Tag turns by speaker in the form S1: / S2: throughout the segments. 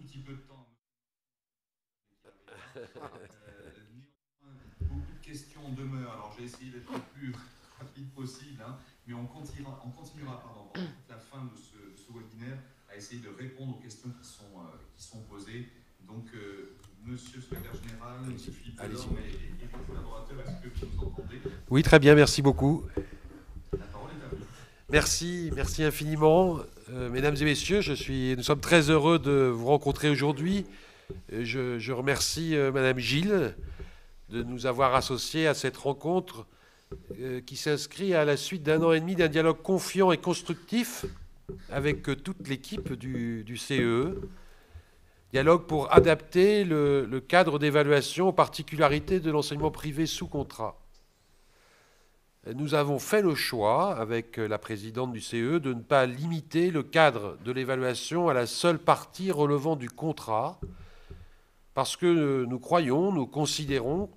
S1: petit peu de temps. Néanmoins, beaucoup de questions demeurent. Alors j'ai essayé d'être le plus rapide possible, hein, mais on continuera pendant toute la fin de ce webinaire à essayer de répondre aux questions qui sont posées. Donc, Monsieur le secrétaire général, Monsieur Philippe Delorme et vos collaborateurs, est-ce que vous nous entendez?
S2: Oui, très bien, merci beaucoup.
S1: La parole est à vous.
S2: Merci infiniment. Mesdames et messieurs, nous sommes très heureux de vous rencontrer aujourd'hui. Je remercie Madame Gilles de nous avoir associés à cette rencontre qui s'inscrit à la suite d'un an et demi d'un dialogue confiant et constructif avec toute l'équipe du CEE. Dialogue pour adapter le cadre d'évaluation aux particularités de l'enseignement privé sous contrat. Nous avons fait le choix, avec la présidente du CEE, de ne pas limiter le cadre de l'évaluation à la seule partie relevant du contrat, parce que nous considérons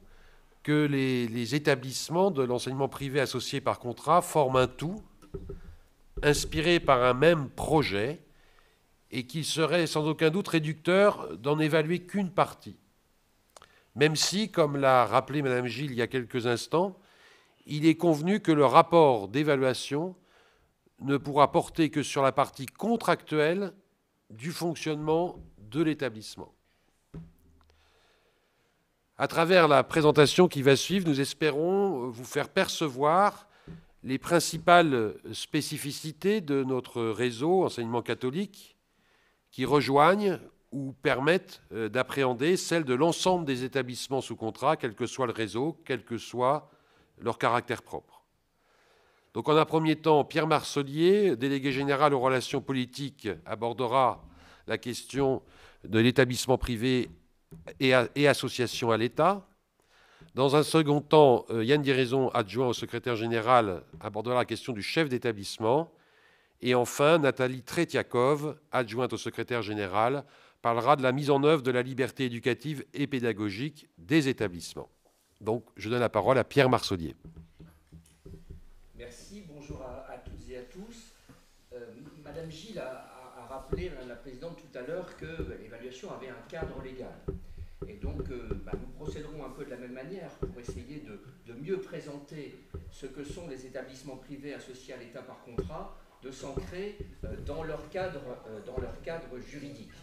S2: que les établissements de l'enseignement privé associé par contrat forment un tout, inspiré par un même projet, et qu'il serait sans aucun doute réducteur d'en évaluer qu'une partie. Même si, comme l'a rappelé Madame Gilles il y a quelques instants, il est convenu que le rapport d'évaluation ne pourra porter que sur la partie contractuelle du fonctionnement de l'établissement. À travers la présentation qui va suivre, nous espérons vous faire percevoir les principales spécificités de notre réseau enseignement catholique qui rejoignent ou permettent d'appréhender celles de l'ensemble des établissements sous contrat, quel que soit le réseau, quel que soit leur caractère propre. Donc en un premier temps, Pierre Marcelier, délégué général aux relations politiques, abordera la question de l'établissement privé et association à l'État. Dans un second temps, Yann Diraison, adjoint au secrétaire général, abordera la question du chef d'établissement. Et enfin, Nathalie Tretiakov, adjointe au secrétaire général, parlera de la mise en œuvre de la liberté éducative et pédagogique des établissements. Donc, je donne la parole à Pierre Marcelier.
S3: Merci, bonjour à toutes et à tous. Madame Gilles a rappelé, Madame la Présidente, tout à l'heure que l'évaluation avait un cadre légal. Et donc, nous procéderons un peu de la même manière pour essayer de mieux présenter ce que sont les établissements privés associés à l'État par contrat, de s'ancrer dans leur cadre juridique.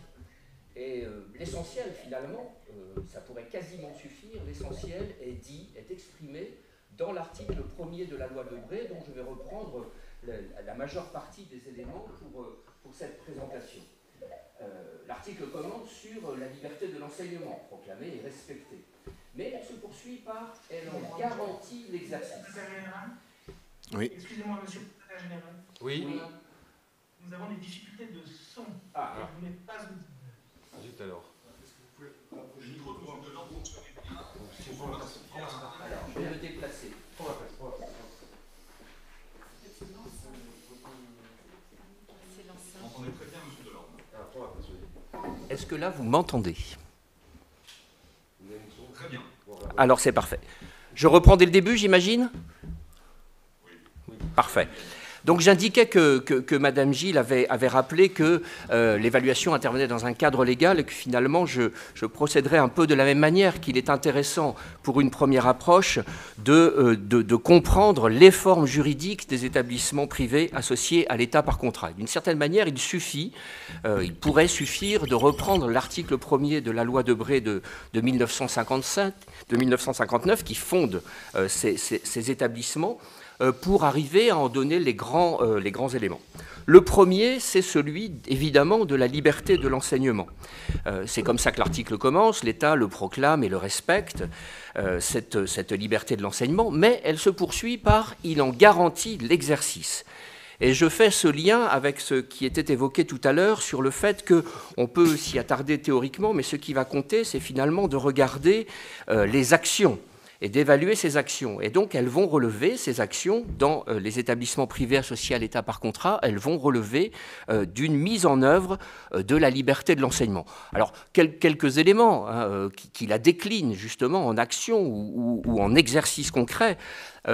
S3: Et l'essentiel, finalement, ça pourrait quasiment suffire, l'essentiel est exprimé dans l'article 1er de la loi Debré, dont je vais reprendre la majeure partie des éléments pour cette présentation. L'article commence sur la liberté de l'enseignement, proclamée et respectée. Mais elle se poursuit par « elle en garantit l'exercice ».
S4: Oui.
S5: Excusez-moi, monsieur le secrétaire général.
S2: Oui.
S5: Nous avons des difficultés de son.
S2: Ah.
S5: Vous n'êtes pas audible.
S2: Zut alors.
S3: Alors, je vais me déplacer.
S1: Entendez très bien, Monsieur Delorme.
S3: Est-ce que là, vous m'entendez?
S1: Très bien.
S3: Alors, c'est parfait. Je reprends dès le début, j'imagine? Oui. Parfait. Donc j'indiquais que Madame Gilles avait rappelé que l'évaluation intervenait dans un cadre légal et que finalement je procéderais un peu de la même manière, qu'il est intéressant pour une première approche de comprendre les formes juridiques des établissements privés associés à l'État par contrat. D'une certaine manière, il pourrait suffire de reprendre l'article 1er de la loi Debré de 1959 qui fonde ces établissements pour arriver à en donner les grands éléments. Le premier, c'est celui, évidemment, de la liberté de l'enseignement. C'est comme ça que l'article commence, l'État le proclame et le respecte, cette liberté de l'enseignement, mais elle se poursuit par « il en garantit l'exercice ». Et je fais ce lien avec ce qui était évoqué tout à l'heure sur le fait qu'on peut s'y attarder théoriquement, mais ce qui va compter, c'est finalement de regarder les actions et d'évaluer ces actions. Et donc, elles vont relever, ces actions, dans les établissements privés associés à l'État par contrat, elles vont relever d'une mise en œuvre de la liberté de l'enseignement. Alors, quelques éléments qui la déclinent justement en action ou en exercice concret.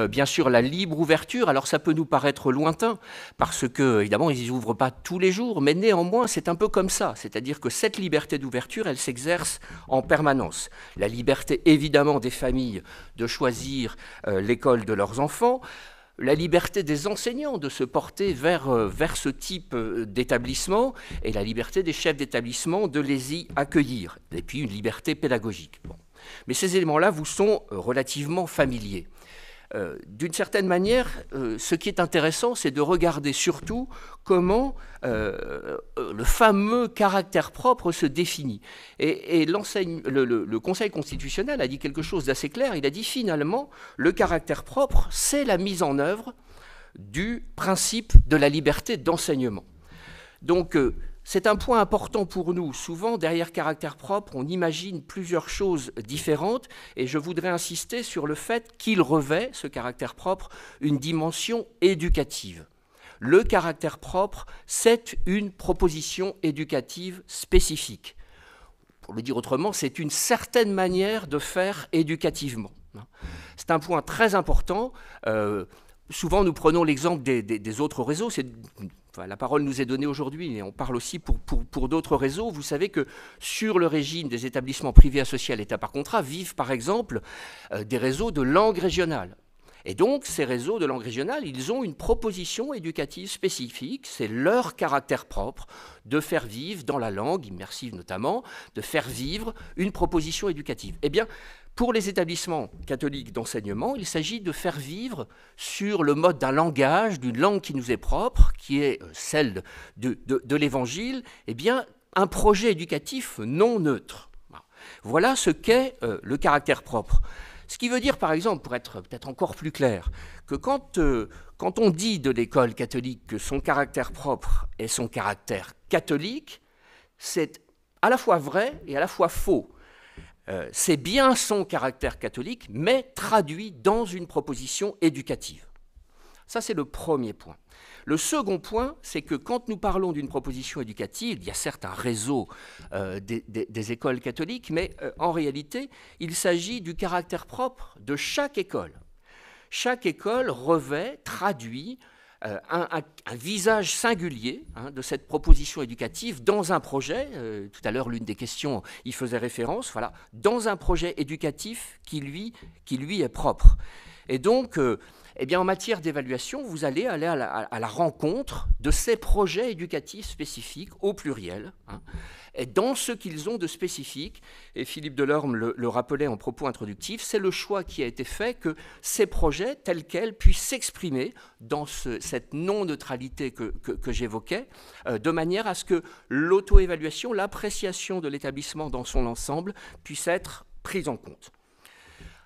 S3: bien sûr, la libre ouverture. Alors ça peut nous paraître lointain, parce que, évidemment, ils n'ouvrent pas tous les jours, mais néanmoins, c'est un peu comme ça. C'est-à-dire que cette liberté d'ouverture, elle s'exerce en permanence. La liberté, évidemment, des familles de choisir l'école de leurs enfants, la liberté des enseignants de se porter vers ce type d'établissement, et la liberté des chefs d'établissement de les y accueillir, et puis une liberté pédagogique. Bon. Mais ces éléments-là vous sont relativement familiers. D'une certaine manière, ce qui est intéressant, c'est de regarder surtout comment le fameux caractère propre se définit. Et le Conseil constitutionnel a dit quelque chose d'assez clair. Il a dit finalement, le caractère propre, c'est la mise en œuvre du principe de la liberté d'enseignement. Donc, c'est un point important pour nous. Souvent, derrière caractère propre, on imagine plusieurs choses différentes, et je voudrais insister sur le fait qu'il revêt, ce caractère propre, une dimension éducative. Le caractère propre, c'est une proposition éducative spécifique. Pour le dire autrement, c'est une certaine manière de faire éducativement. C'est un point très important. Souvent, nous prenons l'exemple des autres réseaux. Enfin, la parole nous est donnée aujourd'hui, et on parle aussi pour d'autres réseaux. Vous savez que sur le régime des établissements privés associés à l'État par contrat vivent par exemple des réseaux de langue régionale. Et donc ces réseaux de langue régionale, ils ont une proposition éducative spécifique, c'est leur caractère propre de faire vivre dans la langue, immersive notamment, de faire vivre une proposition éducative. Eh bien, pour les établissements catholiques d'enseignement, il s'agit de faire vivre sur le mode d'un langage, d'une langue qui nous est propre, qui est celle de l'Évangile, eh bien, un projet éducatif non neutre. Voilà ce qu'est le caractère propre. Ce qui veut dire, par exemple, pour être peut-être encore plus clair, que quand on dit de l'école catholique que son caractère propre est son caractère catholique, c'est à la fois vrai et à la fois faux. C'est bien son caractère catholique, mais traduit dans une proposition éducative. Ça, c'est le premier point. Le second point, c'est que quand nous parlons d'une proposition éducative, il y a certes un réseau des écoles catholiques, mais en réalité, il s'agit du caractère propre de chaque école. Chaque école revêt, traduit un visage singulier de cette proposition éducative dans un projet, tout à l'heure l'une des questions y faisait référence, voilà, dans un projet éducatif qui lui est propre. Et donc, eh bien, en matière d'évaluation, vous allez aller à la rencontre de ces projets éducatifs spécifiques au pluriel, et dans ce qu'ils ont de spécifique, et Philippe Delorme le rappelait en propos introductif, c'est le choix qui a été fait que ces projets, tels quels, puissent s'exprimer dans cette non-neutralité que j'évoquais, de manière à ce que l'auto-évaluation, l'appréciation de l'établissement dans son ensemble puisse être prise en compte.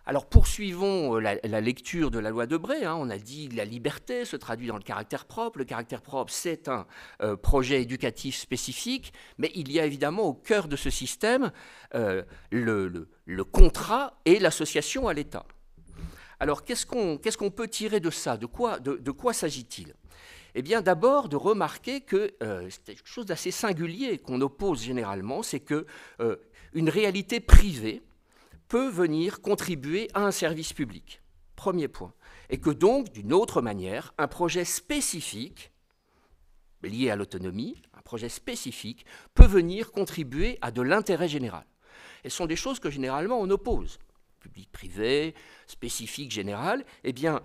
S3: Alors poursuivons la lecture de la loi Debré. On a dit que la liberté se traduit dans le caractère propre. Le caractère propre, c'est un projet éducatif spécifique, mais il y a évidemment au cœur de ce système le contrat et l'association à l'État. Alors qu'est-ce qu'on peut tirer de ça? De quoi s'agit-il? Eh bien d'abord de remarquer que c'est quelque chose d'assez singulier qu'on oppose généralement, c'est qu'une réalité privée peut venir contribuer à un service public. Premier point. Et que donc, d'une autre manière, un projet spécifique, lié à l'autonomie, un projet spécifique, peut venir contribuer à de l'intérêt général. Et ce sont des choses que généralement on oppose. Public-privé, spécifique, général, eh bien,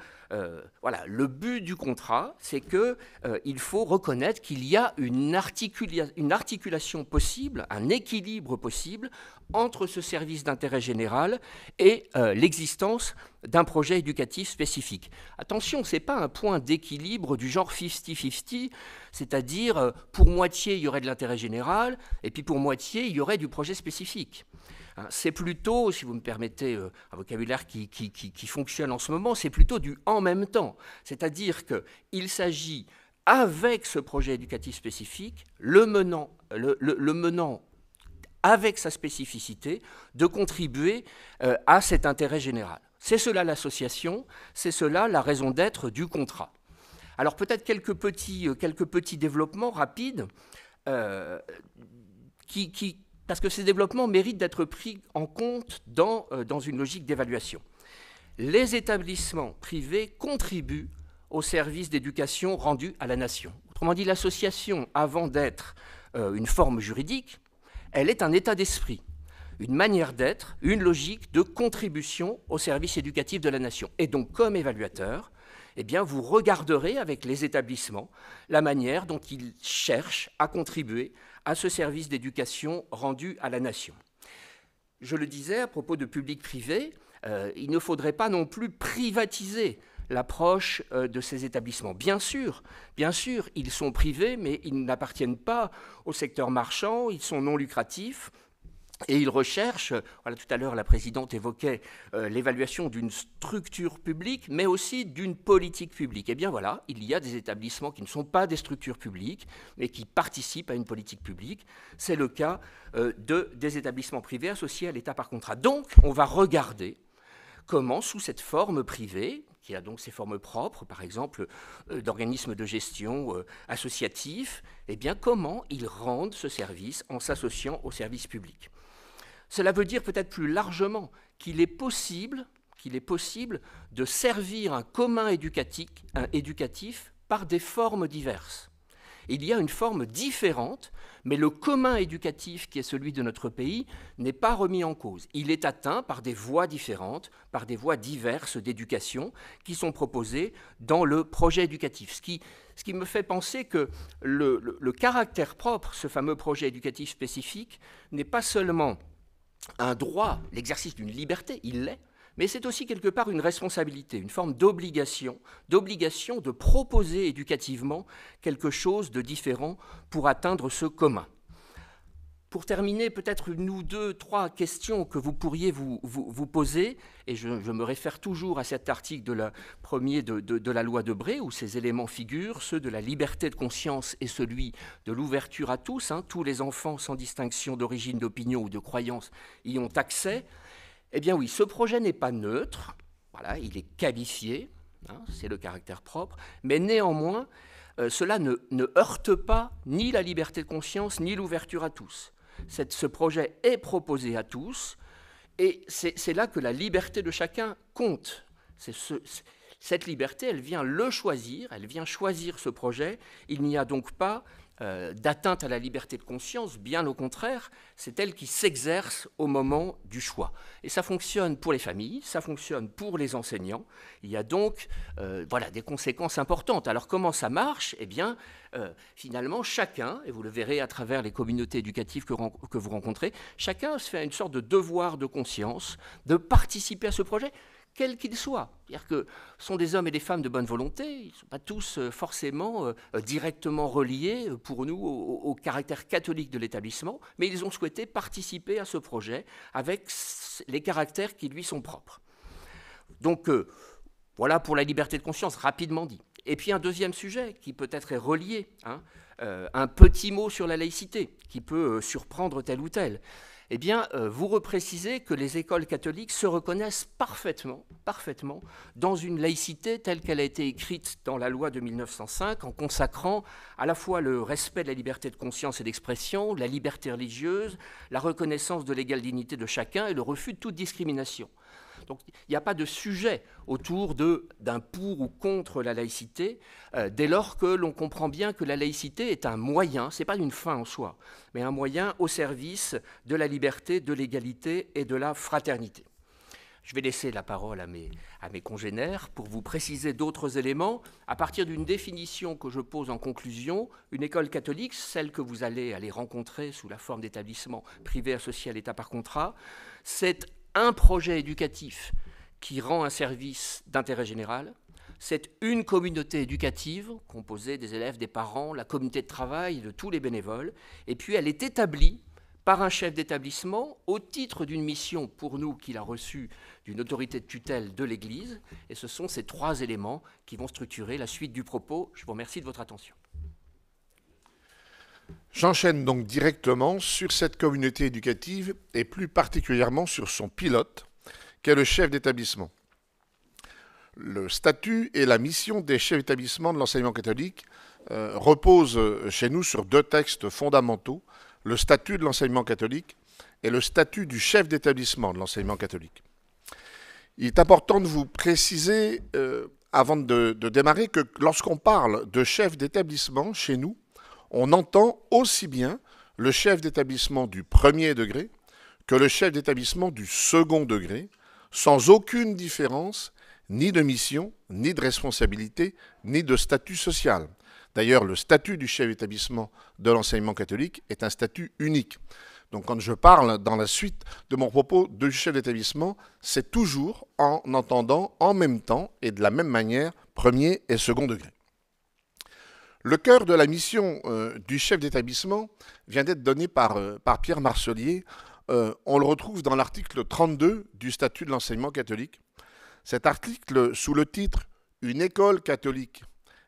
S3: voilà, le but du contrat, c'est qu'il faut reconnaître qu'il y a une articulation possible, un équilibre possible entre ce service d'intérêt général et l'existence d'un projet éducatif spécifique. Attention, ce n'est pas un point d'équilibre du genre 50-50, c'est-à-dire pour moitié il y aurait de l'intérêt général et puis pour moitié il y aurait du projet spécifique. C'est plutôt, si vous me permettez un vocabulaire qui fonctionne en ce moment, c'est plutôt du « en même temps ». C'est-à-dire qu'il s'agit, avec ce projet éducatif spécifique, le menant avec sa spécificité, de contribuer à cet intérêt général. C'est cela l'association, c'est cela la raison d'être du contrat. Alors peut-être quelques petits développements rapides parce que ces développements méritent d'être pris en compte dans une logique d'évaluation. les établissements privés contribuent au service d'éducation rendu à la nation. Autrement dit, l'association, avant d'être une forme juridique, elle est un état d'esprit, une manière d'être, une logique de contribution au service éducatif de la nation. Et donc, comme évaluateur, eh bien, vous regarderez avec les établissements la manière dont ils cherchent à contribuer à ce service d'éducation rendu à la nation. Je le disais à propos de public-privé, il ne faudrait pas non plus privatiser l'approche de ces établissements. Bien sûr, ils sont privés, mais ils n'appartiennent pas au secteur marchand, ils sont non lucratifs, et ils recherchent, voilà, tout à l'heure la présidente évoquait l'évaluation d'une structure publique, mais aussi d'une politique publique. Eh bien voilà, il y a des établissements qui ne sont pas des structures publiques, mais qui participent à une politique publique. C'est le cas des établissements privés associés à l'État par contrat. Donc, on va regarder comment, sous cette forme privée, qui a donc ses formes propres, par exemple d'organismes de gestion associatifs, eh bien, comment ils rendent ce service en s'associant au service public. Cela veut dire peut-être plus largement qu'il est possible de servir un commun éducatif par des formes diverses. Il y a une forme différente, mais le commun éducatif qui est celui de notre pays n'est pas remis en cause. Il est atteint par des voies différentes, par des voies diverses d'éducation qui sont proposées dans le projet éducatif. Ce qui me fait penser que le caractère propre, ce fameux projet éducatif spécifique, n'est pas seulement un droit, l'exercice d'une liberté, il l'est, mais c'est aussi quelque part une responsabilité, une forme d'obligation de proposer éducativement quelque chose de différent pour atteindre ce commun. Pour terminer, peut-être une ou deux, trois questions que vous pourriez vous poser, et je me réfère toujours à cet article premier de la loi Debré, où ces éléments figurent, ceux de la liberté de conscience et celui de l'ouverture à tous. Tous les enfants, sans distinction d'origine, d'opinion ou de croyance, y ont accès. Eh bien oui, ce projet n'est pas neutre, voilà, il est qualifié, c'est le caractère propre, mais néanmoins, cela ne heurte pas ni la liberté de conscience, ni l'ouverture à tous. Ce projet est proposé à tous, et c'est là que la liberté de chacun compte. Cette liberté, elle vient le choisir, elle vient choisir ce projet. Il n'y a donc pas d'atteinte à la liberté de conscience, bien au contraire, c'est elle qui s'exerce au moment du choix. Et ça fonctionne pour les familles, ça fonctionne pour les enseignants. Il y a donc des conséquences importantes. Alors comment ça marche ? Eh bien, finalement, chacun, et vous le verrez à travers les communautés éducatives que vous rencontrez, chacun se fait une sorte de devoir de conscience de participer à ce projet, quel qu'il soit. C'est-à-dire que ce sont des hommes et des femmes de bonne volonté, ils ne sont pas tous forcément directement reliés pour nous au caractère catholique de l'établissement, mais ils ont souhaité participer à ce projet avec les caractères qui lui sont propres. Donc voilà pour la liberté de conscience, rapidement dit. Et puis un deuxième sujet qui peut-être est relié, un petit mot sur la laïcité, qui peut surprendre tel ou tel. Eh bien, vous reprécisez que les écoles catholiques se reconnaissent parfaitement dans une laïcité telle qu'elle a été écrite dans la loi de 1905, en consacrant à la fois le respect de la liberté de conscience et d'expression, la liberté religieuse, la reconnaissance de l'égale dignité de chacun et le refus de toute discrimination. Donc il n'y a pas de sujet autour d'un pour ou contre la laïcité, dès lors que l'on comprend bien que la laïcité est un moyen, ce n'est pas une fin en soi, mais un moyen au service de la liberté, de l'égalité et de la fraternité. Je vais laisser la parole à mes congénères pour vous préciser d'autres éléments. À partir d'une définition que je pose en conclusion, une école catholique, celle que vous allez aller rencontrer sous la forme d'établissement privé associé à l'État par contrat, c'est un projet éducatif qui rend un service d'intérêt général, c'est une communauté éducative composée des élèves, des parents, la communauté de travail, de tous les bénévoles, et puis elle est établie par un chef d'établissement au titre d'une mission pour nous qu'il a reçue d'une autorité de tutelle de l'Église, et ce sont ces trois éléments qui vont structurer la suite du propos. Je vous remercie de votre attention.
S6: J'enchaîne donc directement sur cette communauté éducative et plus particulièrement sur son pilote, qu'est le chef d'établissement. Le statut et la mission des chefs d'établissement de l'enseignement catholique reposent chez nous sur deux textes fondamentaux, le statut de l'enseignement catholique et le statut du chef d'établissement de l'enseignement catholique. Il est important de vous préciser, avant de démarrer, que lorsqu'on parle de chef d'établissement chez nous, on entend aussi bien le chef d'établissement du premier degré que le chef d'établissement du second degré, sans aucune différence, ni de mission, ni de responsabilité, ni de statut social. D'ailleurs, le statut du chef d'établissement de l'enseignement catholique est un statut unique. Donc quand je parle dans la suite de mon propos de chef d'établissement, c'est toujours en entendant en même temps et de la même manière premier et second degré. Le cœur de la mission du chef d'établissement vient d'être donné par Pierre Marcelier. On le retrouve dans l'article 32 du statut de l'enseignement catholique. Cet article, sous le titre « Une école catholique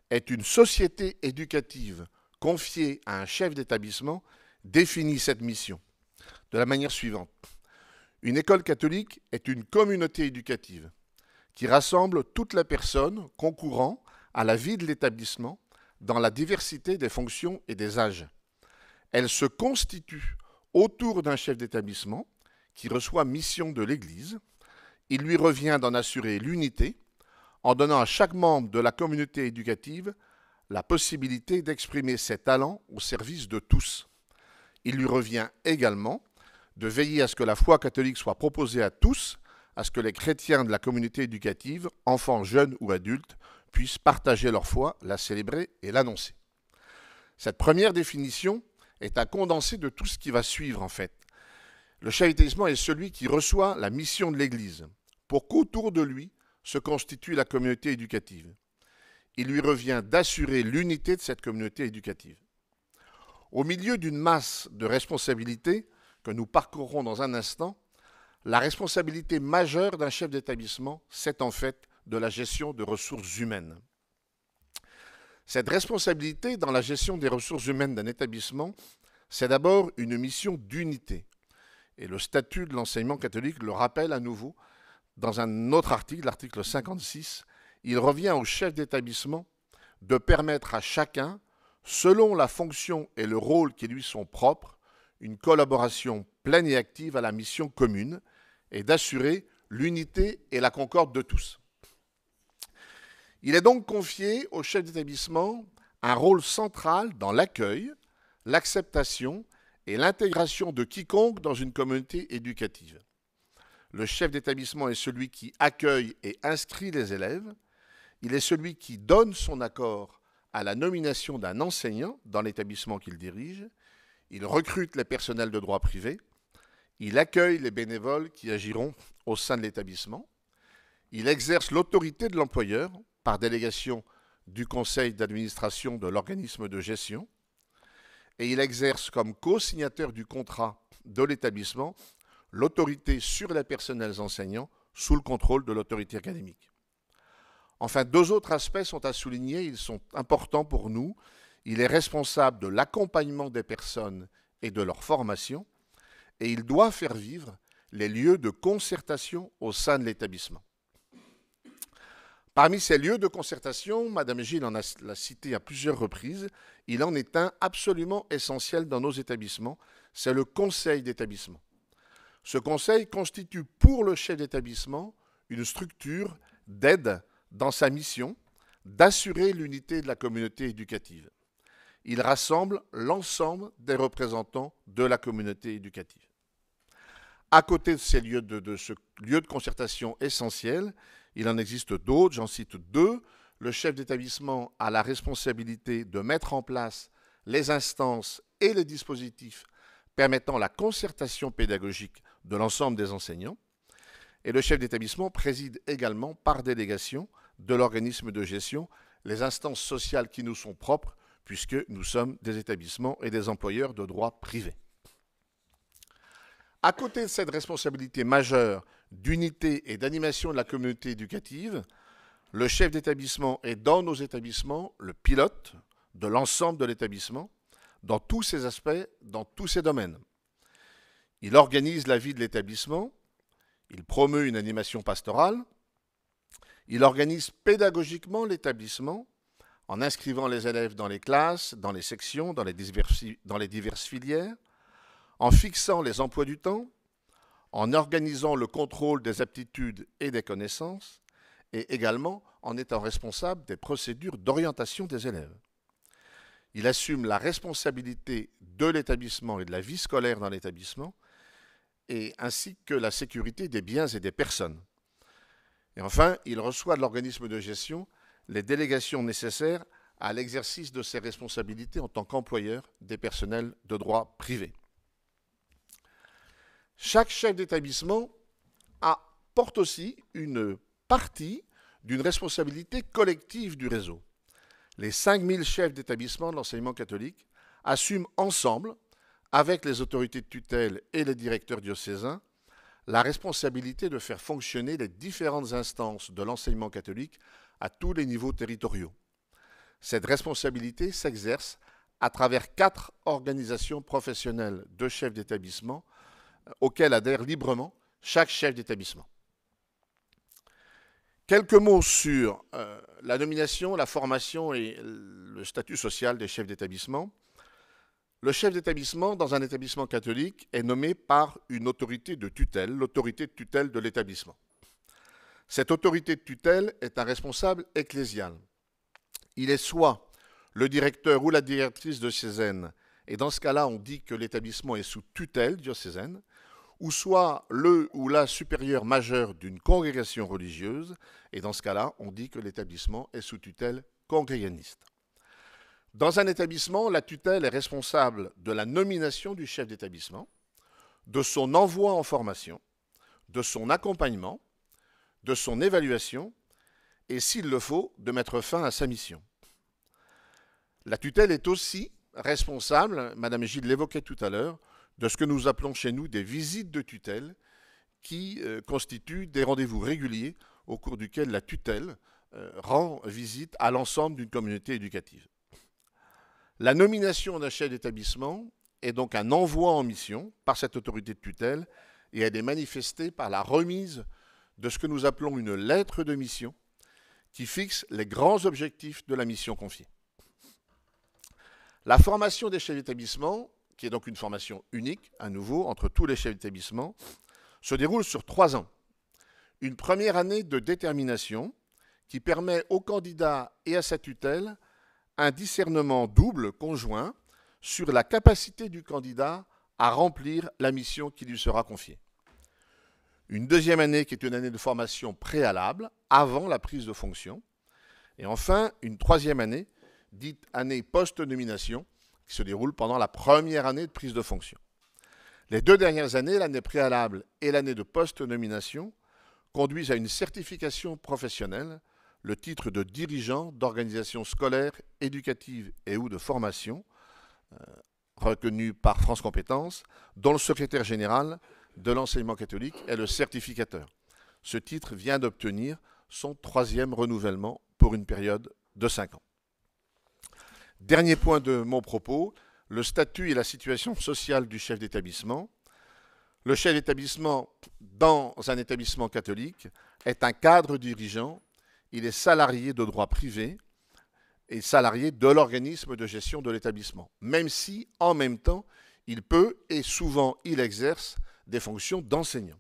S6: est une société éducative confiée à un chef d'établissement », définit cette mission de la manière suivante. Une école catholique est une communauté éducative qui rassemble toutes les personnes concourant à la vie de l'établissement dans la diversité des fonctions et des âges. Elle se constitue autour d'un chef d'établissement qui reçoit mission de l'Église. Il lui revient d'en assurer l'unité en donnant à chaque membre de la communauté éducative la possibilité d'exprimer ses talents au service de tous. Il lui revient également de veiller à ce que la foi catholique soit proposée à tous, à ce que les chrétiens de la communauté éducative, enfants, jeunes ou adultes, puissent partager leur foi, la célébrer et l'annoncer. Cette première définition est un condensé de tout ce qui va suivre en fait. Le chef d'établissement est celui qui reçoit la mission de l'Église pour qu'autour de lui se constitue la communauté éducative. Il lui revient d'assurer l'unité de cette communauté éducative. Au milieu d'une masse de responsabilités que nous parcourrons dans un instant, la responsabilité majeure d'un chef d'établissement, c'est en fait de la gestion de ressources humaines. Cette responsabilité dans la gestion des ressources humaines d'un établissement, c'est d'abord une mission d'unité. Et le statut de l'enseignement catholique le rappelle à nouveau dans un autre article, l'article 56. Il revient au chef d'établissement de permettre à chacun, selon la fonction et le rôle qui lui sont propres, une collaboration pleine et active à la mission commune et d'assurer l'unité et la concorde de tous. Il est donc confié au chef d'établissement un rôle central dans l'accueil, l'acceptation et l'intégration de quiconque dans une communauté éducative. Le chef d'établissement est celui qui accueille et inscrit les élèves. Il est celui qui donne son accord à la nomination d'un enseignant dans l'établissement qu'il dirige. Il recrute les personnels de droit privé. Il accueille les bénévoles qui agiront au sein de l'établissement. Il exerce l'autorité de l'employeur par délégation du conseil d'administration de l'organisme de gestion. Et il exerce comme co-signateur du contrat de l'établissement l'autorité sur les personnels enseignants sous le contrôle de l'autorité académique. Enfin, deux autres aspects sont à souligner, ils sont importants pour nous. Il est responsable de l'accompagnement des personnes et de leur formation, et il doit faire vivre les lieux de concertation au sein de l'établissement. Parmi ces lieux de concertation, Mme Gilles l'a cité à plusieurs reprises, il en est un absolument essentiel dans nos établissements, c'est le conseil d'établissement. Ce conseil constitue pour le chef d'établissement une structure d'aide dans sa mission d'assurer l'unité de la communauté éducative. Il rassemble l'ensemble des représentants de la communauté éducative. À côté de ces lieux de ce lieu de concertation essentiel, il en existe d'autres, j'en cite deux. Le chef d'établissement a la responsabilité de mettre en place les instances et les dispositifs permettant la concertation pédagogique de l'ensemble des enseignants. Et le chef d'établissement préside également par délégation de l'organisme de gestion les instances sociales qui nous sont propres, puisque nous sommes des établissements et des employeurs de droit privé. À côté de cette responsabilité majeure d'unité et d'animation de la communauté éducative, le chef d'établissement est dans nos établissements le pilote de l'ensemble de l'établissement, dans tous ses aspects, dans tous ses domaines. Il organise la vie de l'établissement, il promeut une animation pastorale, il organise pédagogiquement l'établissement en inscrivant les élèves dans les classes, dans les sections, dans les diverses filières, en fixant les emplois du temps, en organisant le contrôle des aptitudes et des connaissances, et également en étant responsable des procédures d'orientation des élèves. Il assume la responsabilité de l'établissement et de la vie scolaire dans l'établissement, et ainsi que la sécurité des biens et des personnes. Et enfin, il reçoit de l'organisme de gestion les délégations nécessaires à l'exercice de ses responsabilités en tant qu'employeur des personnels de droit privé. Chaque chef d'établissement porte aussi une partie d'une responsabilité collective du réseau. Les 5000 chefs d'établissement de l'enseignement catholique assument ensemble, avec les autorités de tutelle et les directeurs diocésains, la responsabilité de faire fonctionner les différentes instances de l'enseignement catholique à tous les niveaux territoriaux. Cette responsabilité s'exerce à travers 4 organisations professionnelles de chefs d'établissement auxquelles adhère librement chaque chef d'établissement. Quelques mots sur la nomination, la formation et le statut social des chefs d'établissement. Le chef d'établissement dans un établissement catholique est nommé par une autorité de tutelle, l'autorité de tutelle de l'établissement. Cette autorité de tutelle est un responsable ecclésial. Il est soit le directeur ou la directrice diocésaine, et dans ce cas-là, on dit que l'établissement est sous tutelle diocésaine, ou soit le ou la supérieure majeure d'une congrégation religieuse, et dans ce cas-là, on dit que l'établissement est sous tutelle congréganiste. Dans un établissement, la tutelle est responsable de la nomination du chef d'établissement, de son envoi en formation, de son accompagnement, de son évaluation, et s'il le faut, de mettre fin à sa mission. La tutelle est aussi responsable, Madame Gilles l'évoquait tout à l'heure, de ce que nous appelons chez nous des visites de tutelle, qui constituent des rendez-vous réguliers au cours duquel la tutelle rend visite à l'ensemble d'une communauté éducative. La nomination d'un chef d'établissement est donc un envoi en mission par cette autorité de tutelle et elle est manifestée par la remise de ce que nous appelons une lettre de mission qui fixe les grands objectifs de la mission confiée. La formation des chefs d'établissement, qui est donc une formation unique, à nouveau, entre tous les chefs d'établissement, se déroule sur 3 ans. Une première année de détermination qui permet au candidat et à sa tutelle un discernement double conjoint sur la capacité du candidat à remplir la mission qui lui sera confiée. Une deuxième année qui est une année de formation préalable, avant la prise de fonction. Et enfin, une troisième année, dite année post-nomination, qui se déroule pendant la première année de prise de fonction. Les 2 dernières années, l'année préalable et l'année de post-nomination, conduisent à une certification professionnelle, le titre de dirigeant d'organisation scolaire, éducative et ou de formation, reconnu par France Compétences, dont le secrétaire général de l'enseignement catholique est le certificateur. Ce titre vient d'obtenir son 3e renouvellement pour une période de 5 ans. Dernier point de mon propos, le statut et la situation sociale du chef d'établissement. Le chef d'établissement dans un établissement catholique est un cadre dirigeant. Il est salarié de droit privé et salarié de l'organisme de gestion de l'établissement, même si, en même temps, il peut, et souvent il exerce, des fonctions d'enseignant.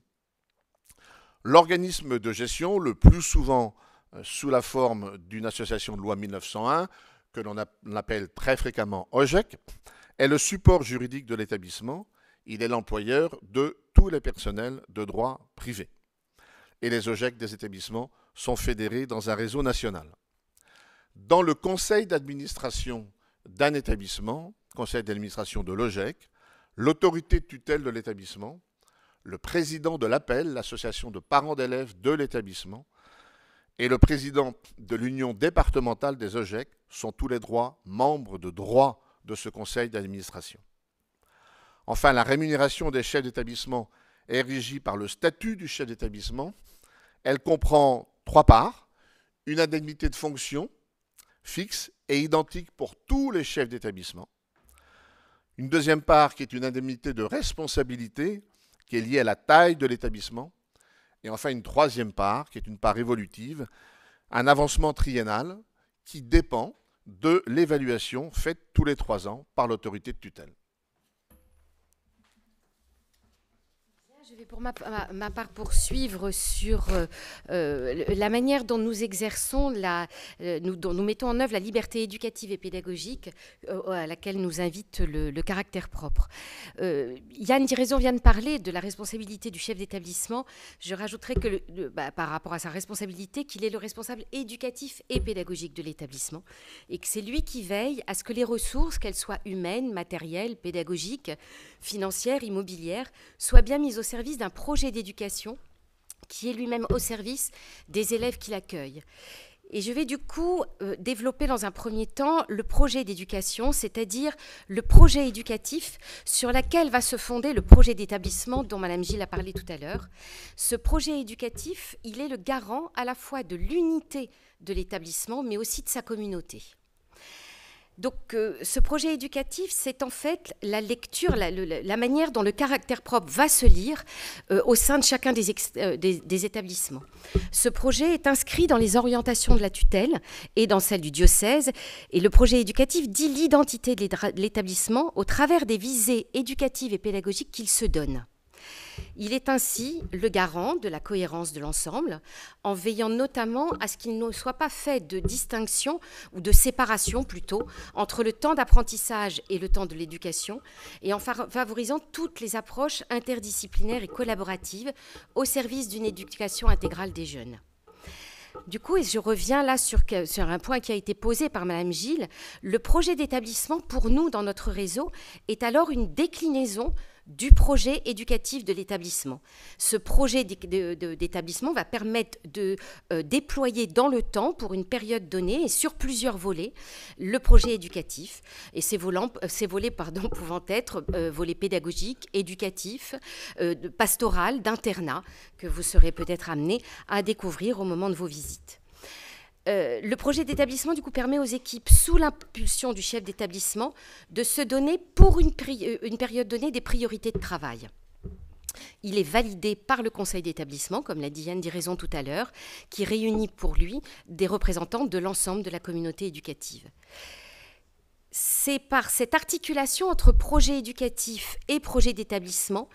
S6: L'organisme de gestion, le plus souvent sous la forme d'une association de loi 1901, que l'on appelle très fréquemment OGEC, est le support juridique de l'établissement. Il est l'employeur de tous les personnels de droit privé. Et les OGEC des établissements sont fédérés dans un réseau national. Dans le conseil d'administration d'un établissement, conseil d'administration de l'OGEC, l'autorité de tutelle de l'établissement, le président de l'APEL, l'association de parents d'élèves de l'établissement, et le président de l'union départementale des OGEC sont tous les membres de droit de ce conseil d'administration. Enfin, la rémunération des chefs d'établissement est régie par le statut du chef d'établissement. Elle comprend 3 parts, une indemnité de fonction fixe et identique pour tous les chefs d'établissement. Une deuxième part qui est une indemnité de responsabilité qui est liée à la taille de l'établissement. Et enfin une troisième part qui est une part évolutive, un avancement triennal qui dépend de l'évaluation faite tous les 3 ans par l'autorité de tutelle.
S7: Je vais pour ma part poursuivre sur la manière dont nous exerçons, dont nous mettons en œuvre la liberté éducative et pédagogique à laquelle nous invite le caractère propre. Yann Diraison vient de parler de la responsabilité du chef d'établissement. Je rajouterai que par rapport à sa responsabilité, qu'il est le responsable éducatif et pédagogique de l'établissement et que c'est lui qui veille à ce que les ressources, qu'elles soient humaines, matérielles, pédagogiques, financières, immobilières, soient bien mises au service d'un projet d'éducation qui est lui-même au service des élèves qui l'accueillent. Et je vais du coup développer dans un premier temps le projet d'éducation, c'est-à-dire le projet éducatif sur lequel va se fonder le projet d'établissement dont Madame Gilles a parlé tout à l'heure. Ce projet éducatif, il est le garant à la fois de l'unité de l'établissement, mais aussi de sa communauté. Donc ce projet éducatif, c'est en fait la lecture, la manière dont le caractère propre va se lire au sein de chacun des établissements. Ce projet est inscrit dans les orientations de la tutelle et dans celles du diocèse, et le projet éducatif dit l'identité de l'établissement au travers des visées éducatives et pédagogiques qu'il se donne. Il est ainsi le garant de la cohérence de l'ensemble, en veillant notamment à ce qu'il ne soit pas fait de distinction, ou de séparation plutôt, entre le temps d'apprentissage et le temps de l'éducation, et en favorisant toutes les approches interdisciplinaires et collaboratives au service d'une éducation intégrale des jeunes. Du coup, et je reviens là sur un point qui a été posé par Madame Gilles, le projet d'établissement, pour nous, dans notre réseau, est alors une déclinaison du projet éducatif de l'établissement. Ce projet d'établissement va permettre de déployer dans le temps, pour une période donnée et sur plusieurs volets, le projet éducatif. Et ces volets pouvant être volets pédagogiques, éducatifs, pastoral, d'internat, que vous serez peut-être amenés à découvrir au moment de vos visites. Le projet d'établissement, du coup, permet aux équipes, sous l'impulsion du chef d'établissement, de se donner pour une période donnée des priorités de travail. Il est validé par le conseil d'établissement, comme l'a dit Yann Diraison tout à l'heure, qui réunit pour lui des représentants de l'ensemble de la communauté éducative. C'est par cette articulation entre projet éducatif et projet d'établissement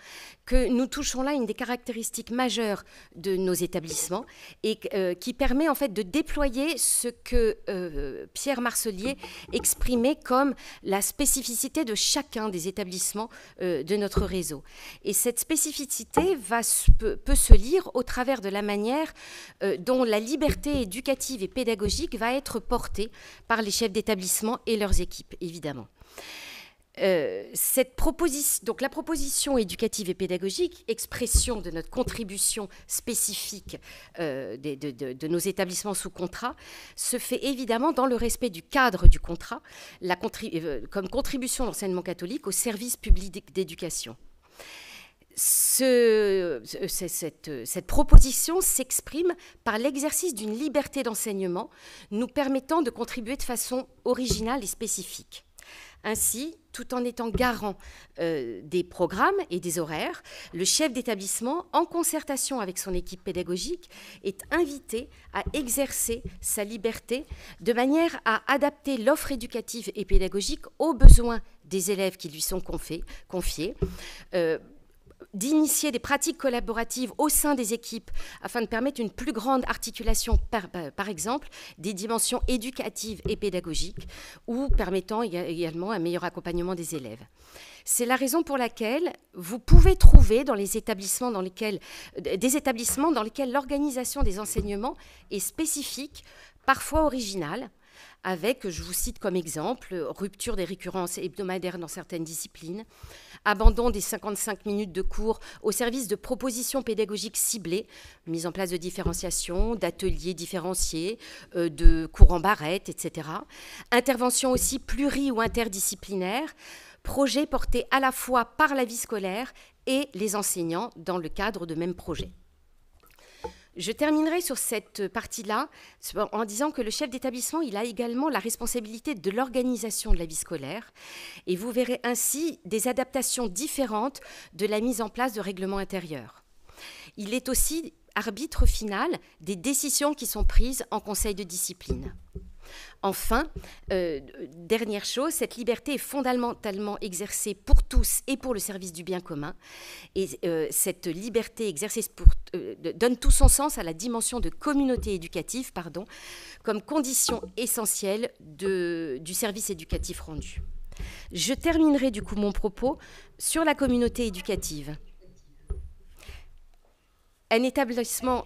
S7: que nous touchons là une des caractéristiques majeures de nos établissements et qui permet en fait de déployer ce que Pierre Marcelier exprimait comme la spécificité de chacun des établissements de notre réseau. Et cette spécificité peut se lire au travers de la manière dont la liberté éducative et pédagogique va être portée par les chefs d'établissement et leurs équipes, évidemment. Donc la proposition éducative et pédagogique, expression de notre contribution spécifique de nos établissements sous contrat, se fait évidemment dans le respect du cadre du contrat, comme contribution de l'enseignement catholique au service public d'éducation. Cette proposition s'exprime par l'exercice d'une liberté d'enseignement nous permettant de contribuer de façon originale et spécifique. Ainsi, tout en étant garant des programmes et des horaires, le chef d'établissement, en concertation avec son équipe pédagogique, est invité à exercer sa liberté de manière à adapter l'offre éducative et pédagogique aux besoins des élèves qui lui sont confiés, d'initier des pratiques collaboratives au sein des équipes afin de permettre une plus grande articulation, par exemple, des dimensions éducatives et pédagogiques ou permettant également un meilleur accompagnement des élèves. C'est la raison pour laquelle vous pouvez trouver dans des établissements dans lesquels l'organisation des enseignements est spécifique, parfois originale, avec, je vous cite comme exemple, rupture des récurrences hebdomadaires dans certaines disciplines, abandon des 55 minutes de cours au service de propositions pédagogiques ciblées, mise en place de différenciation, d'ateliers différenciés, de cours en barrette, etc. Intervention aussi pluri- ou interdisciplinaire, projets portés à la fois par la vie scolaire et les enseignants dans le cadre de mêmes projets. Je terminerai sur cette partie-là en disant que le chef d'établissement, il a également la responsabilité de l'organisation de la vie scolaire et vous verrez ainsi des adaptations différentes de la mise en place de règlements intérieurs. Il est aussi arbitre final des décisions qui sont prises en conseil de discipline. Enfin, dernière chose, cette liberté est fondamentalement exercée pour tous et pour le service du bien commun. Et cette liberté exercée donne tout son sens à la dimension de communauté éducative, comme condition essentielle du service éducatif rendu. Je terminerai du coup mon propos sur la communauté éducative. Un établissement...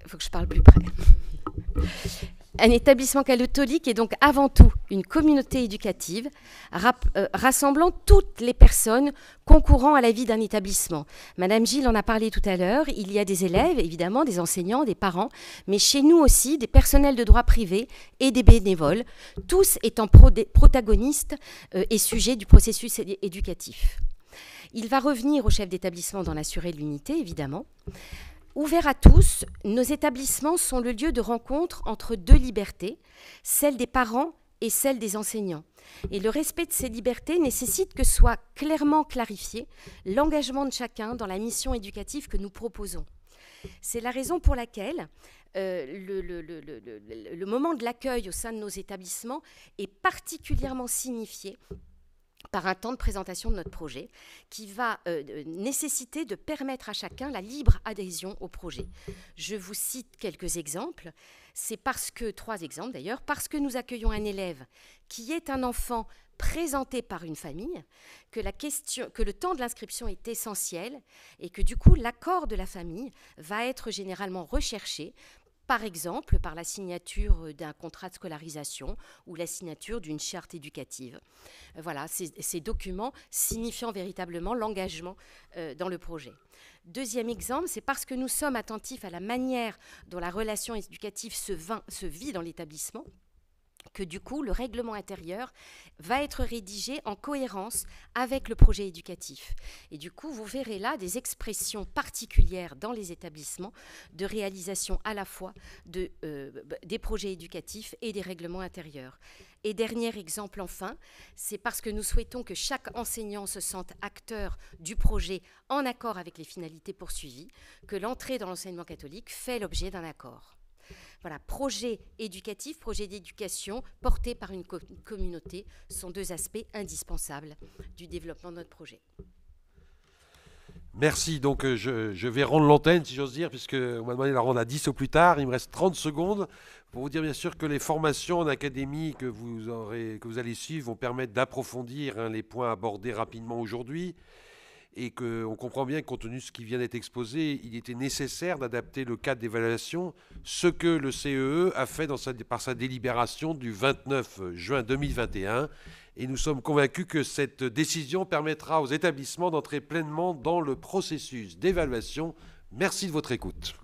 S7: Il faut que je parle plus près. Un établissement catholique est donc avant tout une communauté éducative rassemblant toutes les personnes concourant à la vie d'un établissement. Madame Gilles en a parlé tout à l'heure. Il y a des élèves, évidemment, des enseignants, des parents, mais chez nous aussi, des personnels de droit privé et des bénévoles, tous étant protagonistes et sujets du processus éducatif. Il va revenir au chef d'établissement d'en assurer l'unité, évidemment. Ouverts à tous, nos établissements sont le lieu de rencontre entre deux libertés, celle des parents et celle des enseignants. Et le respect de ces libertés nécessite que soit clairement clarifié l'engagement de chacun dans la mission éducative que nous proposons. C'est la raison pour laquelle le moment de l'accueil au sein de nos établissements est particulièrement signifié par un temps de présentation de notre projet qui va nécessiter de permettre à chacun la libre adhésion au projet. Je vous cite quelques exemples. C'est trois exemples d'ailleurs, parce que nous accueillons un élève qui est un enfant présenté par une famille, que le temps de l'inscription est essentiel et que du coup l'accord de la famille va être généralement recherché, par exemple par la signature d'un contrat de scolarisation ou la signature d'une charte éducative. Voilà, ces documents signifiant véritablement l'engagement dans le projet. Deuxième exemple, c'est parce que nous sommes attentifs à la manière dont la relation éducative se vit dans l'établissement, que du coup, le règlement intérieur va être rédigé en cohérence avec le projet éducatif. Et du coup, vous verrez là des expressions particulières dans les établissements de réalisation à la fois des projets éducatifs et des règlements intérieurs. Et dernier exemple enfin, c'est parce que nous souhaitons que chaque enseignant se sente acteur du projet en accord avec les finalités poursuivies, que l'entrée dans l'enseignement catholique fait l'objet d'un accord. Voilà, projet éducatif, projet d'éducation porté par une communauté sont deux aspects indispensables du développement de notre projet.
S2: Merci. Donc, je vais rendre l'antenne, si j'ose dire, puisqu'on m'a demandé de la rendre à 10 au plus tard. Il me reste 30 secondes pour vous dire, bien sûr, que les formations en académie que vous allez suivre vont permettre d'approfondir les points abordés rapidement aujourd'hui. Et qu'on comprend bien, compte tenu de ce qui vient d'être exposé, il était nécessaire d'adapter le cadre d'évaluation, ce que le CEE a fait par sa délibération du 29 juin 2021. Et nous sommes convaincus que cette décision permettra aux établissements d'entrer pleinement dans le processus d'évaluation. Merci de votre écoute.